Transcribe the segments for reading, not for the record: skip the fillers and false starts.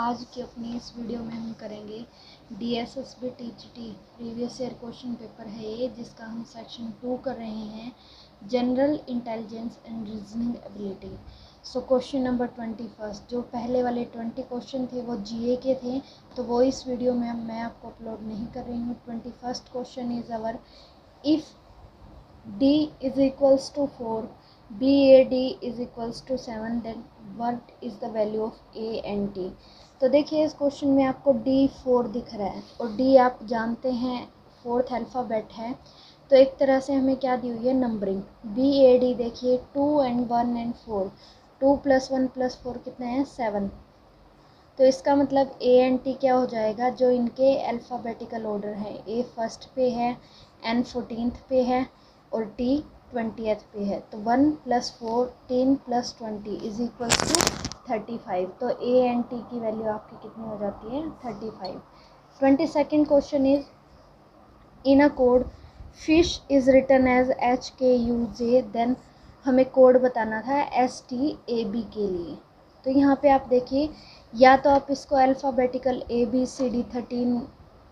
आज की अपनी इस वीडियो में हम करेंगे DSSB TGT previous year question paper है ये, जिसका हम सेक्शन 2 कर रहे हैं, general intelligence and reasoning ability. So question number 21, जो पहले वाले 20 क्वेश्चन थे वो GA के थे, तो वो इस वीडियो में मैं आपको अपलोड नहीं कर रही हूँ। 21 question is our, if D is equals to 4, BAD is equals to 7, then what is the value of A and T। तो देखिए इस क्वेश्चन में आपको D4 दिख रहा है और D आप जानते हैं फोर्थ अल्फ़ाबेट है, तो एक तरह से हमें क्या दी हुई है, नंबरिंग। BAD देखिए 2 and 1 and 4, 2 + 1 + 4 कितना है, 7। तो इसका मतलब A and T क्या हो जाएगा, जो इनके अल्फ़ाबेटिकल ऑर्डर है, A फर्स्ट पे है, N 14th पे है और T 20th पे है। तो 1 + 14 + 20 इज इक्वल टू 35। तो A एंड T की वैल्यू आपकी कितनी हो जाती है, 35। 22nd question is, in a code fish is written as HKUJ, then हमें कोड बताना था STAB के लिए। तो यहाँ पे आप देखिए, या तो आप इसको अल्फ़ाबेटिकल ABCD 13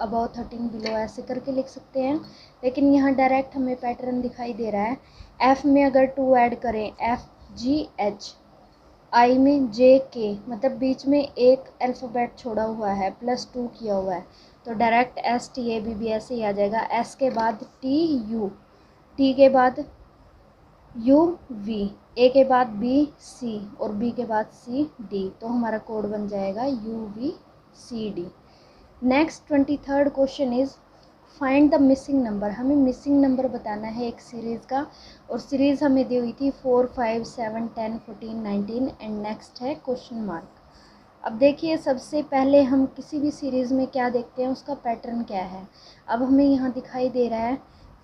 अबव 13 बिलो ऐसे करके लिख सकते हैं, लेकिन यहाँ डायरेक्ट हमें पैटर्न दिखाई दे रहा है। F में अगर 2 ऐड करें, FGH, I में JK, मतलब बीच में एक अल्फ़ाबेट छोड़ा हुआ है, +2 किया हुआ है, तो डायरेक्ट STAB भी ऐसे ही आ जाएगा। S के बाद TU, T के बाद UV, A के बाद BC और B के बाद CD, तो हमारा कोड बन जाएगा UVCD। Next 23rd question is, find the missing number. हमें मिसिंग नंबर बताना है एक सीरीज़ का, और सीरीज़ हमें दी हुई थी 4, 5, 7, 10, 14, 19 एंड नेक्स्ट है क्वेश्चन मार्क। अब देखिए सबसे पहले हम किसी भी सीरीज़ में क्या देखते हैं, उसका पैटर्न क्या है। अब हमें यहाँ दिखाई दे रहा है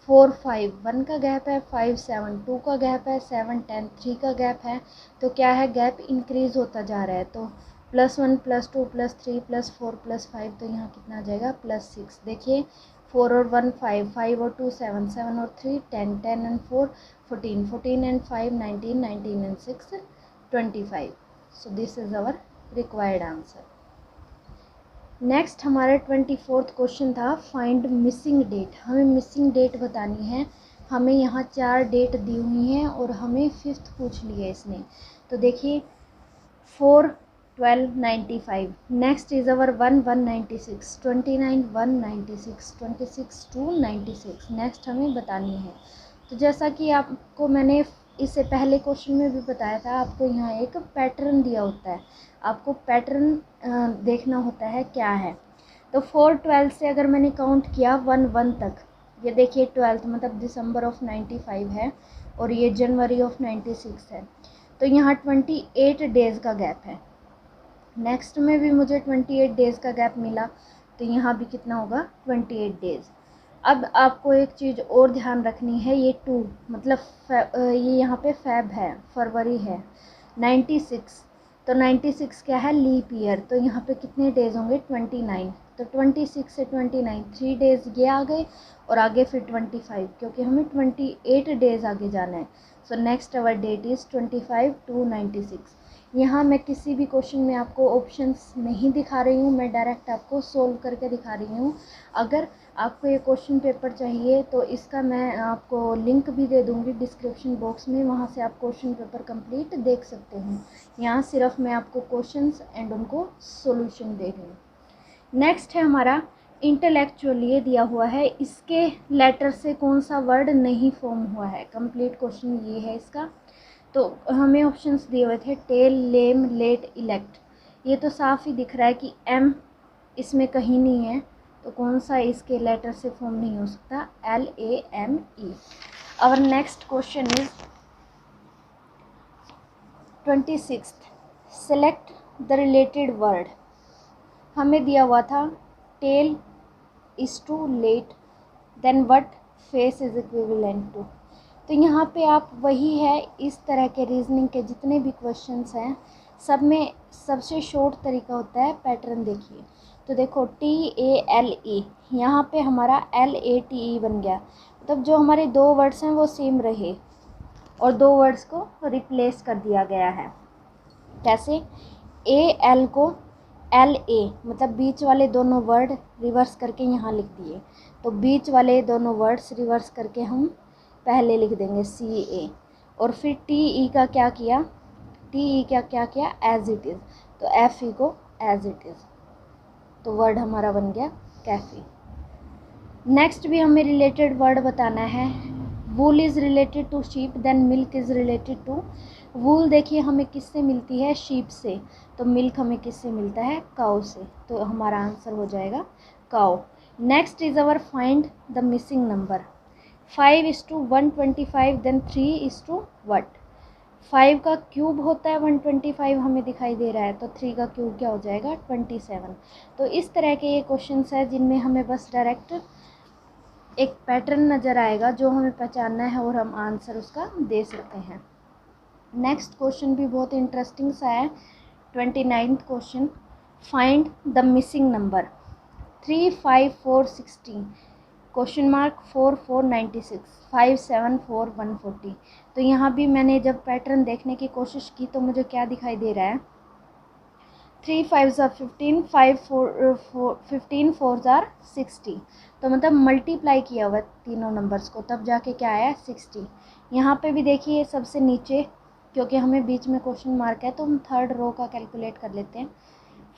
4, 5, 1 का गैप है, 5, 7, 2 का गैप है, 7, 10, 3 का गैप है। तो क्या है, गैप इंक्रीज़ होता जा रहा है। तो +1 +2 +3 +4 +5, तो यहाँ कितना आ जाएगा, +6। देखिए 4 और 1 5, 5 और 2 7, 7 और 3 10, 10 and 4 14, 14 and 5 19, 19 and 6 25। So this is our required answer. Next हमारा 24th क्वेश्चन था, फाइंड मिसिंग डेट। हमें मिसिंग डेट बतानी है। हमें यहाँ 4 डेट दी हुई हैं और हमें 5th पूछ ली है इसने। तो देखिए 4 12 95, नेक्स्ट इज़ अवर 1 196, 29 196, 26 2 96, नेक्स्ट हमें बतानी है। तो जैसा कि आपको मैंने इससे पहले क्वेश्चन में भी बताया था, आपको यहाँ एक पैटर्न दिया होता है, आपको पैटर्न देखना होता है क्या है। तो 4 12 से अगर मैंने काउंट किया 1 1 तक, ये देखिए 12th मतलब दिसंबर ऑफ 95 है और ये जनवरी ऑफ 96 है, तो यहाँ 28 डेज़ का गैप है। नेक्स्ट में भी मुझे 28 डेज़ का गैप मिला, तो यहाँ भी कितना होगा, 28 डेज़। अब आपको एक चीज़ और ध्यान रखनी है, ये 2 मतलब ये यहाँ पे फेब है, फरवरी है। 96, तो 96 क्या है, लीप ईयर, तो यहाँ पे कितने डेज़ होंगे, 29। तो 26 से 29 3 डेज़ ये आ गए और आगे फिर 25, क्योंकि हमें 28 डेज़ आगे जाना है। So next our date is 25 to 96। यहाँ मैं किसी भी क्वेश्चन में आपको ऑप्शंस नहीं दिखा रही हूँ, मैं डायरेक्ट आपको सोल्व करके दिखा रही हूँ। अगर आपको ये क्वेश्चन पेपर चाहिए तो इसका मैं आपको लिंक भी दे दूँगी डिस्क्रिप्शन बॉक्स में, वहाँ से आप क्वेश्चन पेपर कंप्लीट देख सकते हैं। यहाँ सिर्फ मैं आपको क्वेश्चंस एंड उनको सॉल्यूशन दे रही हूँ। नेक्स्ट है हमारा इंटेलेक्चुअल, ये दिया हुआ है, इसके लेटर से कौन सा वर्ड नहीं फॉर्म हुआ है, कंप्लीट क्वेश्चन ये है इसका। तो हमें ऑप्शंस दिए हुए थे, टेल, लेम, लेट, इलेक्ट। ये तो साफ ही दिख रहा है कि M इसमें कहीं नहीं है, तो कौन सा इसके लेटर से फॉर्म नहीं हो सकता, LAME। Our next question is 26, select the related word. हमें दिया हुआ था tail is to late, then what face is equivalent to. तो यहाँ पे आप वही है, इस तरह के रीजनिंग के जितने भी क्वेश्चंस हैं सब में सबसे शॉर्ट तरीका होता है पैटर्न। देखिए तो देखो TALE, यहाँ पे हमारा LATE बन गया, मतलब जो हमारे 2 वर्ड्स हैं वो सेम रहे और 2 वर्ड्स को रिप्लेस कर दिया गया है। कैसे, AL को LA मतलब बीच वाले दोनों वर्ड रिवर्स करके यहाँ लिख दिए, तो बीच वाले दोनों वर्ड्स रिवर्स करके हम पहले लिख देंगे CA, और फिर TE का क्या किया, TE का क्या किया, एज इट इज़, तो FE को एज इट इज़, तो वर्ड हमारा बन गया कैफ़ी। नेक्स्ट भी हमें रिलेटेड वर्ड बताना है। Wool is related to sheep, then milk is related to. Wool देखिए हमें किससे मिलती है, शीप से, तो मिल्क हमें किससे मिलता है, काउ से, तो हमारा आंसर हो जाएगा cow. Next is our find the missing number. 5:125, then 3 what. 5 का क्यूब होता है 125 हमें दिखाई दे रहा है, तो 3 का क्यूब क्या हो जाएगा 27। तो इस तरह के ये क्वेश्चंस है जिनमें हमें बस डायरेक्ट एक पैटर्न नज़र आएगा जो हमें पहचानना है और हम आंसर उसका दे सकते हैं। नेक्स्ट क्वेश्चन भी बहुत इंटरेस्टिंग सा है, 29th question, find the missing number. 3, 5, 4, 16, question mark 4, 4, 96, 5, 7, 4, 140। तो यहाँ भी मैंने जब पैटर्न देखने की कोशिश की तो मुझे क्या दिखाई दे रहा है, 3 5s are 15, 15 4s are 60, तो मतलब मल्टीप्लाई किया हुआ तीनों नंबर्स को, तब जाके क्या आया 60। यहाँ पे भी देखिए सबसे नीचे, क्योंकि हमें बीच में क्वेश्चन मार्क है तो हम थर्ड रो का कैलकुलेट कर लेते हैं।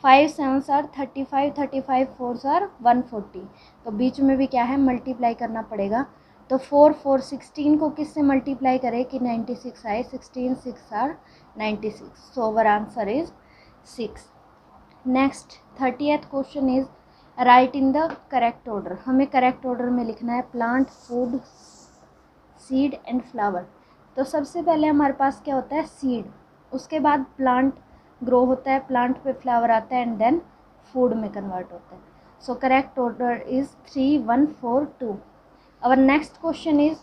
5 7s are 35, 35 4s are 140, तो बीच में भी क्या है मल्टीप्लाई करना पड़ेगा। तो 4 4 16 को किससे मल्टीप्लाई करें कि 96 आए, 16 6 are 96, so our answer is 6। Next 30th question is write in the correct order. हमें करेक्ट ऑर्डर में लिखना है plant, food, seed and flower. तो सबसे पहले हमारे पास क्या होता है सीड, उसके बाद प्लांट ग्रो होता है, प्लांट पे फ्लावर आता है एंड देन फूड में कन्वर्ट होता है। So correct order is 3 1 4 2। Our next question is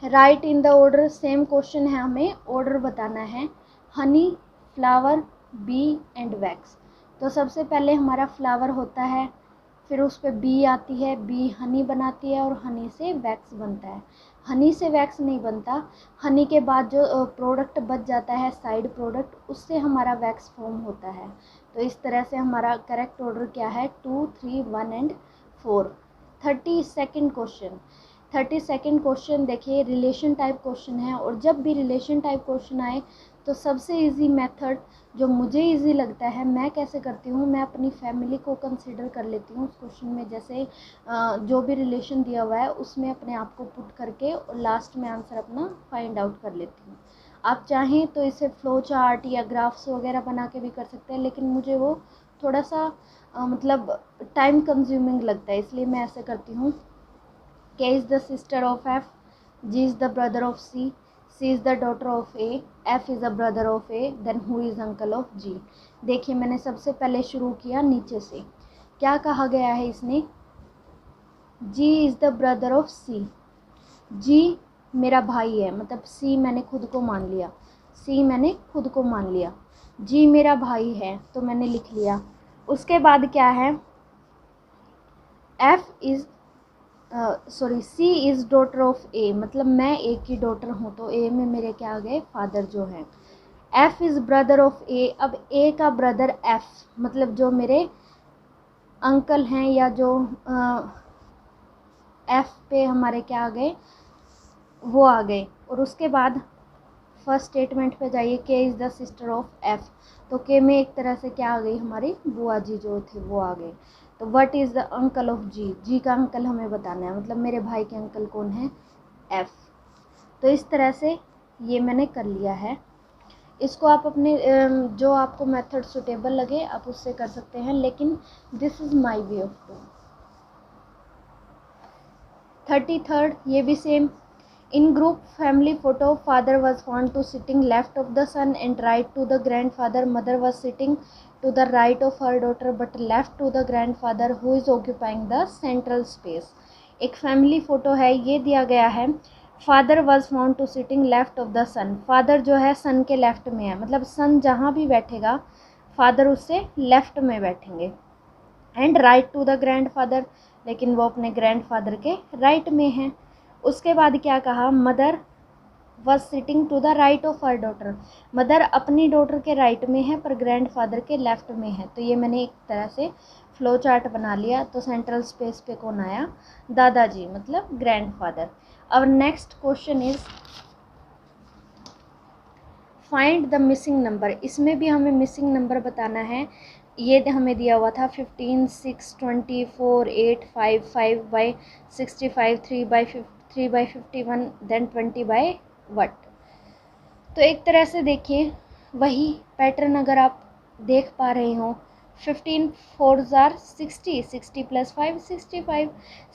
write in the order. Same question है, हमें ऑर्डर बताना है। Honey, flower, bee and wax. तो सबसे पहले हमारा फ्लावर होता है, फिर उस पर बी आती है, बी हनी बनाती है और हनी से वैक्स बनता है। हनी से वैक्स नहीं बनता, हनी के बाद जो प्रोडक्ट बच जाता है साइड प्रोडक्ट, उससे हमारा वैक्स फॉर्म होता है। तो इस तरह से हमारा करेक्ट ऑर्डर क्या है 2 3 1 and 4। 32nd question. 32nd question देखिए रिलेशन टाइप क्वेश्चन है, और जब भी रिलेशन टाइप क्वेश्चन आए तो सबसे इजी मेथड जो मुझे इजी लगता है, मैं कैसे करती हूँ, मैं अपनी फैमिली को कंसीडर कर लेती हूँ उस क्वेश्चन में। जैसे जो भी रिलेशन दिया हुआ है उसमें अपने आप को पुट करके और लास्ट में आंसर अपना फाइंड आउट कर लेती हूँ। आप चाहें तो इसे फ्लो चार्ट या ग्राफ्स वगैरह बना के भी कर सकते हैं, लेकिन मुझे वो थोड़ा सा मतलब टाइम कंज्यूमिंग लगता है, इसलिए मैं ऐसे करती हूँ। K is the sister of F, G is the brother of C, C is the daughter of A, F is the brother of A, then who is uncle of G। देखिए मैंने सबसे पहले शुरू किया नीचे से, क्या कहा गया है इसने, G is the brother of C। G मेरा भाई है, मतलब C मैंने खुद को मान लिया, C मैंने खुद को मान लिया, G मेरा भाई है तो मैंने लिख लिया। उसके बाद क्या है, F is C is daughter of A, मतलब मैं A की डॉटर हूँ, तो A में मेरे क्या आ गए फादर जो हैं। F is brother of A, अब A का ब्रदर F, मतलब जो मेरे अंकल हैं या जो F पे हमारे क्या आ गए वो आ गए। और उसके बाद फर्स्ट स्टेटमेंट पे जाइए, K is the sister of F, तो K में एक तरह से क्या आ गई हमारी बुआ जी जो थे वो आ गए। तो what is the uncle of G, G का अंकल हमें बताना है, मतलब मेरे भाई के अंकल कौन है F। तो इस तरह से ये मैंने कर लिया है। इसको आप अपने जो आपको मेथड सुटेबल लगे आप उससे कर सकते हैं, लेकिन this is my way of doing. 33rd ये भी same. In group family photo, father was found to sitting left of the son and right to the grandfather. Mother was sitting to the right of her daughter but left to the grandfather who is occupying the central space. एक family photo है, ये दिया गया है। Father was found to sitting left of the son, father जो है सन के left में है, मतलब सन जहाँ भी बैठेगा फादर उससे लेफ्ट में बैठेंगे। And right to the grandfather, लेकिन वो अपने ग्रैंडफादर के राइट में हैं। उसके बाद क्या कहा, mother was sitting to the right of her daughter. Mother अपनी डॉटर के राइट में है पर ग्रैंडफादर के लेफ्ट में है। तो ये मैंने एक तरह से फ्लो चार्ट बना लिया। तो सेंट्रल स्पेस पे कौन आया, दादाजी मतलब ग्रैंडफादर। अब next question is find the missing number. इसमें भी हमें मिसिंग नंबर बताना है। ये हमें दिया हुआ था 15, 6, 24, 8, 5, 5/65, 3/51, देन 20/1। तो एक तरह से देखिए वही पैटर्न अगर आप देख पा रहे हो, 15 4s are 60, 60 + 5 65,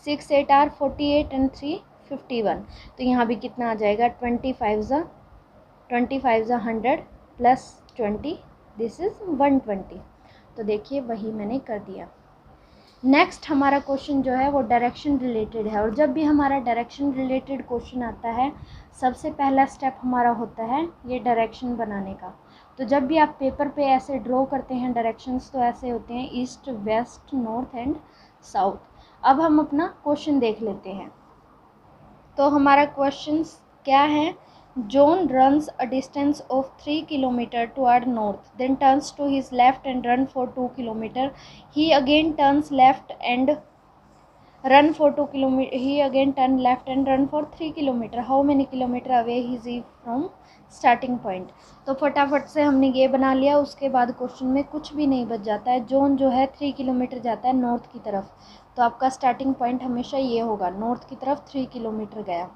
6 8 are 48 and 3 51। तो यहाँ भी कितना आ जाएगा, 25 100 प्लस 20, दिस इज़ 120। तो देखिए वही मैंने कर दिया। नेक्स्ट हमारा क्वेश्चन जो है वो डायरेक्शन रिलेटेड है। और जब भी हमारा डायरेक्शन रिलेटेड क्वेश्चन आता है, सबसे पहला स्टेप हमारा होता है ये डायरेक्शन बनाने का। तो जब भी आप पेपर पे ऐसे ड्रॉ करते हैं डायरेक्शंस, तो ऐसे होते हैं east, west, north and south. अब हम अपना क्वेश्चन देख लेते हैं। तो हमारा क्वेश्चन क्या है, John runs a distance of 3 km toward north, then turns to his left and run for 2 km. He again turns left and run for 2 km. He again turn left and run for 3 km. How many kilometer away is he from starting point? तो फटाफट से हमने ये बना लिया। उसके बाद question में कुछ भी नहीं बच जाता है। जॉन जो है 3 किलोमीटर जाता है नॉर्थ की तरफ, तो आपका स्टार्टिंग पॉइंट हमेशा ये होगा, नॉर्थ की तरफ 3 किलोमीटर गया।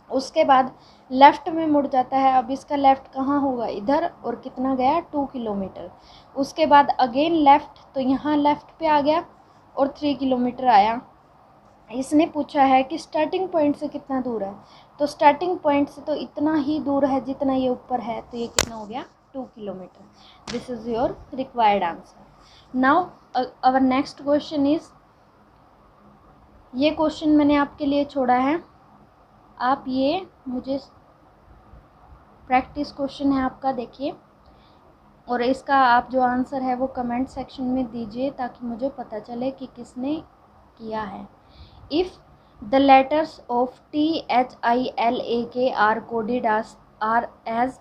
उसके बाद लेफ़्ट में मुड़ जाता है। अब इसका लेफ़्ट कहाँ होगा, इधर, और कितना गया, 2 किलोमीटर। उसके बाद अगेन लेफ़्ट, तो यहाँ लेफ़्ट पे आ गया और 3 किलोमीटर आया। इसने पूछा है कि स्टार्टिंग पॉइंट से कितना दूर है, तो स्टार्टिंग पॉइंट से तो इतना ही दूर है जितना ये ऊपर है, तो ये कितना हो गया, 2 kilometre. This is your required answer. Now our next question is, ये क्वेश्चन मैंने आपके लिए छोड़ा है, आप ये मुझे प्रैक्टिस क्वेश्चन है आपका, देखिए, और इसका आप जो आंसर है वो कमेंट सेक्शन में दीजिए ताकि मुझे पता चले कि किसने किया है। If the letters of THILAK are coded as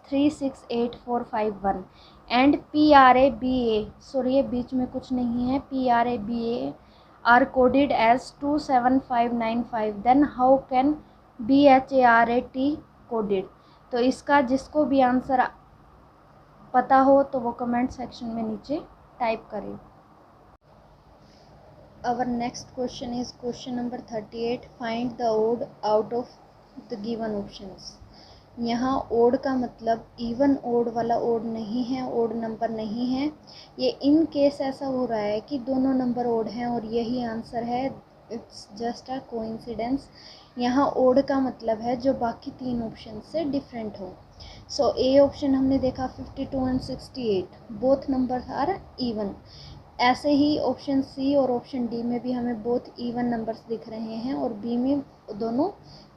368451 and PRABA, sorry ये बीच में कुछ नहीं है, PRABA are coded as 27595, then how can BHARAT coded. तो इसका जिसको भी आंसर पता हो तो वो कमेंट सेक्शन में नीचे टाइप करें। Our next question is question number 38, find the odd out of the given options. यहाँ ओड का मतलब इवन ओड वाला ओड नहीं है, ओड नंबर नहीं है। ये इन केस ऐसा हो रहा है कि दोनों नंबर ओड हैं और यही आंसर है, इट्स जस्ट अ कोइंसिडेंस। यहाँ ओड का मतलब है जो बाकी तीन ऑप्शन से डिफरेंट हो। सो ए ऑप्शन हमने देखा 52 and 68, both number are even. ऐसे ही ऑप्शन सी और ऑप्शन डी में भी हमें बोथ इवन नंबर्स दिख रहे हैं और बी में दोनों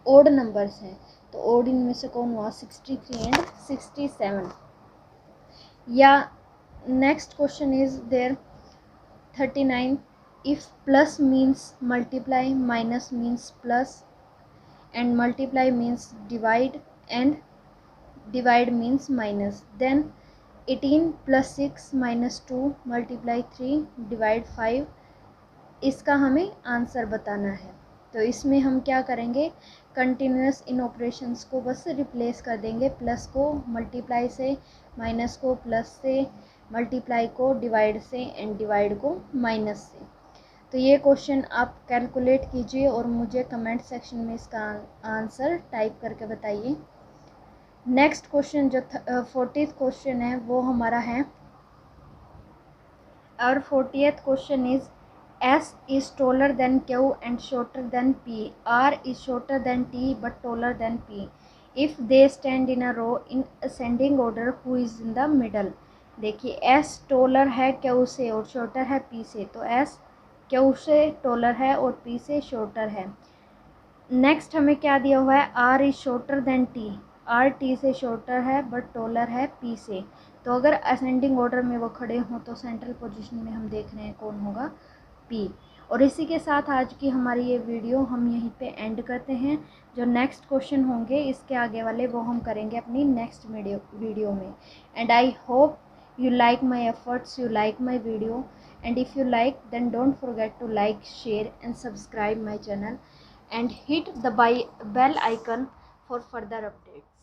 ओड नंबर्स हैं। तो ओड इनमें से कौन हुआ, 63 एंड 67। या next question is there 39, if plus means multiply, minus means plus, and multiply means divide and divide means minus, then 18 plus 6 minus 2 multiply 3 divide 5, इसका हमें आंसर बताना है। तो इसमें हम क्या करेंगे, कंटिन्यूस इन ऑपरेशंस को बस रिप्लेस कर देंगे, प्लस को मल्टीप्लाई से, माइनस को प्लस से, मल्टीप्लाई को डिवाइड से एंड डिवाइड को माइनस से। तो ये क्वेश्चन आप कैलकुलेट कीजिए और मुझे कमेंट सेक्शन में इसका आंसर टाइप करके बताइए। नेक्स्ट क्वेश्चन जो 40th क्वेश्चन है वो हमारा है, और 40th question is S is taller than Q and shorter than P. R is shorter than T but taller than P. If they stand in a row in ascending order, who is in the middle? देखिए S टोलर है Q से और shorter है P से, तो S Q से टोलर है और P से शॉर्टर है। नेक्स्ट हमें क्या दिया हुआ है, R is shorter than T, R T से शॉर्टर है बट टोलर है P से। तो अगर असेंडिंग ऑर्डर में वो खड़े हों तो सेंट्रल पोजीशन में हम देख रहे हैं कौन होगा, P। और इसी के साथ आज की हमारी ये वीडियो हम यहीं पे एंड करते हैं। जो नेक्स्ट क्वेश्चन होंगे इसके आगे वाले वो हम करेंगे अपनी नेक्स्ट वीडियो में। And I hope you like my efforts, you like my video, and if you like, then don't forget to like, share and subscribe my channel and hit the bell icon for further updates.